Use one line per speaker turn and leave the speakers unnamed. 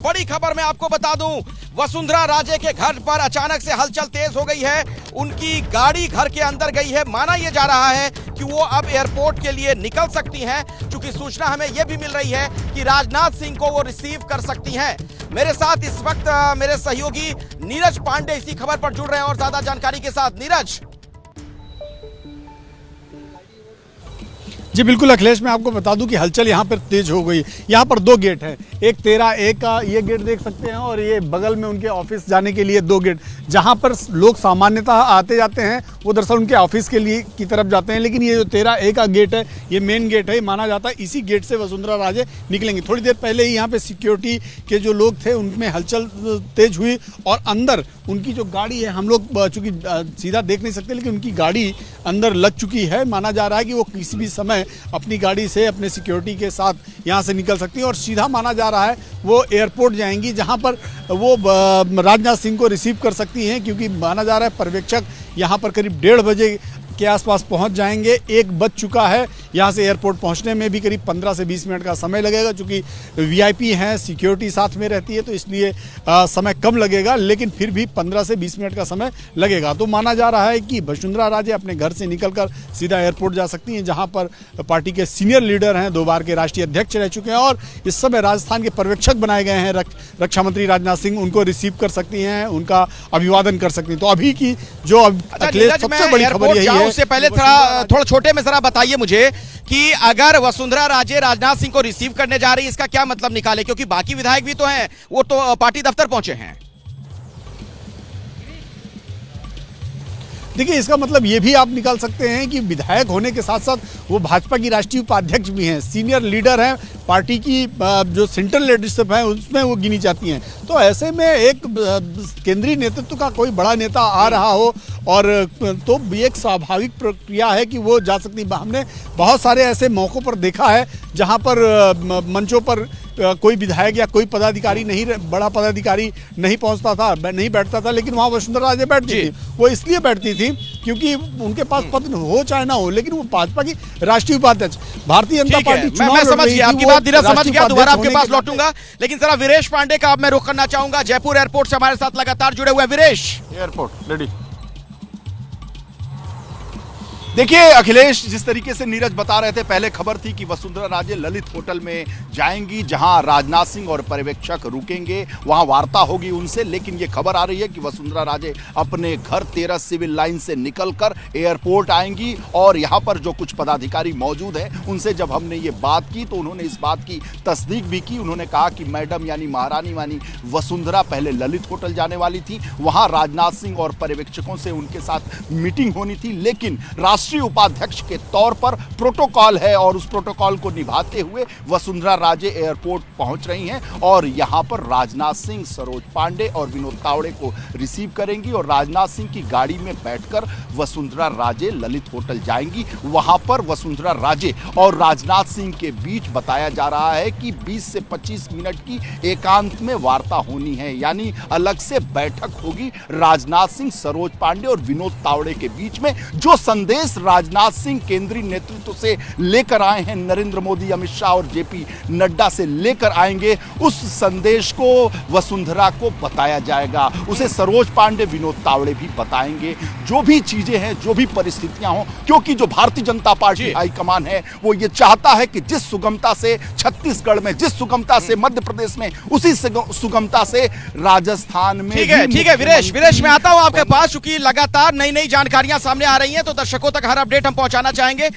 बड़ी खबर मैं आपको बता दूं, वसुंधरा राजे के घर पर अचानक से हलचल तेज हो गई है। उनकी गाड़ी घर के अंदर गई है। माना यह जा रहा है कि वो अब एयरपोर्ट के लिए निकल सकती हैं, क्योंकि सूचना हमें यह भी मिल रही है कि राजनाथ सिंह को वो रिसीव कर सकती हैं। मेरे साथ इस वक्त मेरे सहयोगी नीरज पांडे इसी खबर पर जुड़ रहे हैं और ज्यादा जानकारी के साथ। नीरज
जी बिल्कुल अखिलेश, मैं आपको बता दूं कि हलचल यहाँ पर तेज हो गई। यहाँ पर दो गेट हैं, एक 13A का ये गेट देख सकते हैं और ये बगल में उनके ऑफिस जाने के लिए दो गेट, जहाँ पर लोग सामान्यतः आते जाते हैं वो दरअसल उनके ऑफिस के लिए की तरफ जाते हैं। लेकिन ये जो 13A का गेट है ये मेन गेट है, माना जाता है इसी गेट से वसुंधरा राजे निकलेंगी। थोड़ी देर पहले ही यहाँ पे सिक्योरिटी के जो लोग थे उनमें हलचल तेज हुई और अंदर उनकी जो गाड़ी है, हम लोग चूंकि सीधा देख नहीं सकते, लेकिन उनकी गाड़ी अंदर लग चुकी है। माना जा रहा है कि वो किसी भी समय अपनी गाड़ी से अपने सिक्योरिटी के साथ यहाँ से निकल सकती है और सीधा माना जा रहा है वो एयरपोर्ट जाएंगी, जहाँ पर वो राजनाथ सिंह को रिसीव कर सकती हैं, क्योंकि माना जा रहा है पर्यवेक्षक यहाँ पर करीब 1:30 बजे के आसपास पहुंच जाएंगे। 1 बज चुका है, यहाँ से एयरपोर्ट पहुंचने में भी करीब 15 से 20 मिनट का समय लगेगा। क्योंकि वीआईपी हैं, सिक्योरिटी साथ में रहती है, तो इसलिए समय कम लगेगा, लेकिन फिर भी 15 से 20 मिनट का समय लगेगा। तो माना जा रहा है कि वसुंधरा राजे अपने घर से निकलकर सीधा एयरपोर्ट जा सकती हैं, जहाँ पर पार्टी के सीनियर लीडर हैं, 2 बार के राष्ट्रीय अध्यक्ष रह चुके हैं और इस समय राजस्थान के पर्यवेक्षक बनाए गए हैं रक्षा मंत्री राजनाथ सिंह। उनको रिसीव कर सकती हैं, उनका अभिवादन कर सकती हैं। तो अभी की जो अखिलेश सबसे बड़ी खबर यही है।
उससे पहले थोड़ा छोटे में जरा बताइए मुझे कि अगर वसुंधरा राजे राजनाथ सिंह को रिसीव करने जा रही है, इसका क्या मतलब निकाले, क्योंकि बाकी विधायक भी तो हैं, वो तो पार्टी दफ्तर पहुंचे हैं।
देखिए, इसका मतलब ये भी आप निकाल सकते हैं कि विधायक होने के साथ साथ वो भाजपा की राष्ट्रीय उपाध्यक्ष भी हैं, सीनियर लीडर हैं, पार्टी की जो सेंट्रल लीडरशिप है उसमें वो गिनी जाती हैं। तो ऐसे में एक केंद्रीय नेतृत्व का कोई बड़ा नेता आ रहा हो और तो एक स्वाभाविक प्रक्रिया है कि वो जा सकती है। हमने बहुत सारे ऐसे मौक़ों पर देखा है जहाँ पर मंचों पर कोई विधायक या कोई पदाधिकारी नहीं, बड़ा पदाधिकारी नहीं पहुंचता था, नहीं बैठता था, लेकिन वहां वसुंधरा राजे बैठती थी। वो इसलिए बैठती थी क्योंकि उनके पास पद हो चाहे ना हो, लेकिन वो भाजपा की राष्ट्रीय उपाध्यक्ष, भारतीय जनता पार्टी चुनाव
मैं समझ गया आपकी बात, धीरज समझ गया, दोबारा आपके पास लौटूंगा। लेकिन जरा वीरेश पांडे का अब मैं रुख करना चाहूंगा, जयपुर एयरपोर्ट से हमारे साथ लगातार जुड़े हुए। Viresh,
airport ready. देखिए अखिलेश, जिस तरीके से नीरज बता रहे थे, पहले खबर थी कि वसुंधरा राजे ललित होटल में जाएंगी, जहां राजनाथ सिंह और पर्यवेक्षक रुकेंगे, वहां वार्ता होगी उनसे। लेकिन यह खबर आ रही है कि वसुंधरा राजे अपने घर 13 सिविल लाइन से निकलकर एयरपोर्ट आएंगी और यहां पर जो कुछ पदाधिकारी मौजूद हैं उनसे जब हमने ये बात की तो उन्होंने इस बात की तस्दीक भी की। उन्होंने कहा कि मैडम यानी महारानी वानी वसुंधरा पहले ललित होटल जाने वाली थी, वहां राजनाथ सिंह और पर्यवेक्षकों से उनके साथ मीटिंग होनी थी, लेकिन राष्ट्रीय उपाध्यक्ष के तौर पर प्रोटोकॉल है और उस प्रोटोकॉल को निभाते हुए वसुंधरा राजे एयरपोर्ट पहुंच रही हैं और यहां पर राजनाथ सिंह, सरोज पांडे और विनोद तावड़े को रिसीव करेंगी और राजनाथ सिंह की गाड़ी में बैठकर वसुंधरा राजे ललित होटल जाएंगी। वहां पर वसुंधरा राजे और राजनाथ सिंह के बीच बताया जा रहा है कि 20 से 25 मिनट की एकांत में वार्ता होनी है, यानी अलग से बैठक होगी राजनाथ सिंह, सरोज पांडे और विनोद तावड़े के बीच में। जो संदेश राजनाथ सिंह केंद्रीय नेतृत्व से लेकर आए हैं, नरेंद्र मोदी, अमित शाह और जेपी नड्डा से लेकर आएंगे, उस संदेश को वसुंधरा को बताया जाएगा, उसे सरोज पांडे, विनोद तावड़े भी बताएंगे। जो भी चीजें हैं, जो भी परिस्थितियां हों, क्योंकि जो भारतीय जनता पार्टी हाईकमान है वो ये चाहता है कि जिस सुगमता से छत्तीसगढ़ में, जिस सुगमता से मध्य प्रदेश में, उसी सुगमता से राजस्थान में।
ठीक है वीरेश, मैं आता हूं आपके पास, चूंकि लगातार नई नई जानकारियां सामने आ रही हैं तो दर्शकों तक हर अपडेट हम पहुंचाना चाहेंगे।